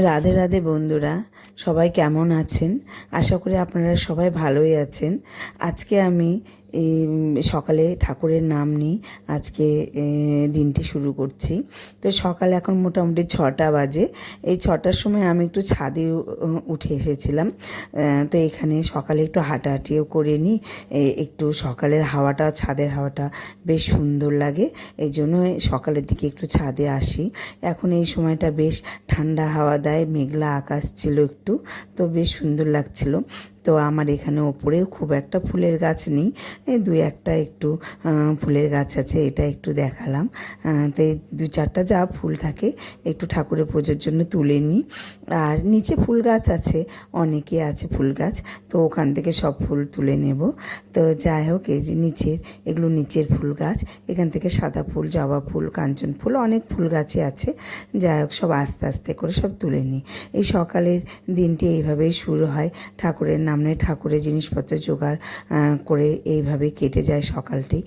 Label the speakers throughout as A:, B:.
A: রাধে রাধে বন্ধুরা, সবাই কেমন আছেন? আশা করি আপনারা সবাই ভালোই আছেন। আজকে আমি এই সকালে ঠাকুরের নাম নিই আজকে দিনটি শুরু করছি। তো সকালে এখন মোটামুটি 6টা বাজে। এই 6টার সময় আমি একটু ছাদে উঠে এসেছিলাম। তো এখানে সকালে একটু হাঁটাহাঁটিও করে নিই। একটু সকালের হাওয়াটা, ছাদের হাওয়াটা বেশ সুন্দর লাগে, এই জন্য সকালের দিকে একটু ছাদে আসি। এখন এই সময়টা বেশ ঠান্ডা হাওয়া দেয়, মেঘলা আকাশ ছিল একটু, তো বেশ সুন্দর লাগছিল। তো আমার এখানে ওপরেও খুব একটা ফুলের গাছ নেই, এই দুই একটা একটু ফুলের গাছ আছে, এটা একটু দেখালাম। তো এই 2-4টা যা ফুল থাকে একটু ঠাকুরের পুজোর জন্য তুলে নিই। আর নিচে ফুল গাছ আছে, অনেকে আছে ফুল গাছ, তো ওখান থেকে সব ফুল তুলে নেব। তো যাই হোক, এই যে এগুলো নিচের ফুল গাছ, এখান থেকে সাদা ফুল, জবা ফুল, কাঞ্চন ফুল, অনেক ফুল গাছই আছে। যাই হোক, সব আস্তে আস্তে করে সব তুলে নিই। এই সকালের দিনটি এইভাবেই শুরু হয়, ঠাকুরের নামে ঠাকুরের জিনিসপত্র জোগাড় করে এইভাবে কেটে যায় সকালটি।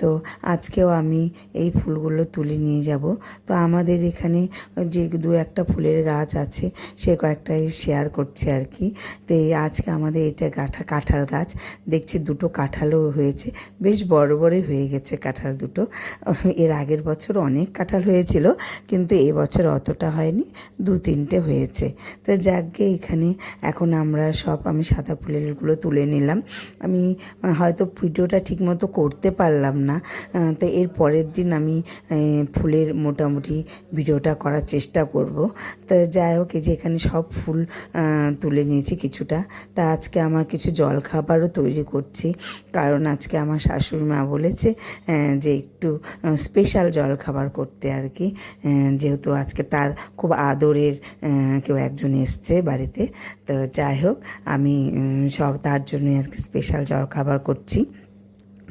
A: তো আজকেও আমি এই ফুলগুলো তুলে নিয়ে যাব। তো আমাদের এখানে যে 2-একটা ফুলের গাছ আছে, সে কয়েকটাই শেয়ার করছে আর কি। তো এই আজকে আমাদের এটা কাঁঠাল গাছ, দেখছি 2টো কাঁঠালও হয়েছে, বেশ বড় বড়ই হয়ে গেছে কাঁঠাল দুটো। এর আগের বছর অনেক কাঁঠাল হয়েছিল, কিন্তু এবছর অতটা হয়নি, 2-3টে হয়েছে। তো যাকগে, এখানে এখন আমি সাদা ফুলেরগুলো তুলে নিলাম। আমি হয়তো ভিডিওটা ঠিকমতো করতে পারলাম না, তো এর পরের দিন আমি ফুলের মোটামুটি ভিডিওটা করার চেষ্টা করব। তো যাই হোক, এই যে এখানে সব ফুল তুলে নিয়েছি কিছুটা। তা আজকে আমার কিছু জলখাবারও তৈরি করছি, কারণ আজকে আমার শাশুড়ি মা বলেছে যে একটু স্পেশাল জলখাবার করতে আর কি, যেহেতু আজকে তার খুব আদরের কেউ একজন এসছে বাড়িতে। তো যাই হোক, আমি সব তার জন্যই আর কি স্পেশাল জলখাবার করছি।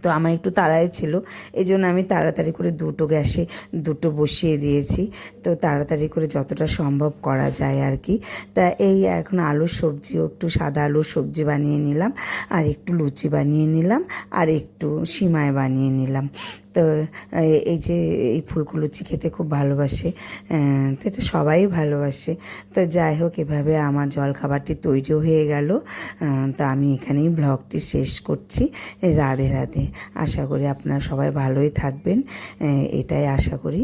A: তো আমার একটু তাড়াই ছিল, এই জন্য আমি তাড়াতাড়ি করে 2টো গ্যাসে 2টো বসিয়ে দিয়েছি। তো তাড়াতাড়ি করে যতটা সম্ভব করা যায় আর কি। তা এই এখন আলুর সবজিও, একটু সাদা আলুর সবজি বানিয়ে নিলাম, আর একটু লুচি বানিয়ে নিলাম, আর একটু সিমাই বানিয়ে নিলাম। তো এই যে এই ফুলকো লুচি খেতে খুব ভালোবাসে, তো এটা সবাই ভালোবাসে। তো যাই হোক, এভাবে আমার জলখাবারটি তৈরিও হয়ে গেল। তা আমি এখানেই ব্লগটি শেষ করছি। রাধে রাধে। আশা করি আপনারা সবাই ভালোই থাকবেন, এটাই আশা করি।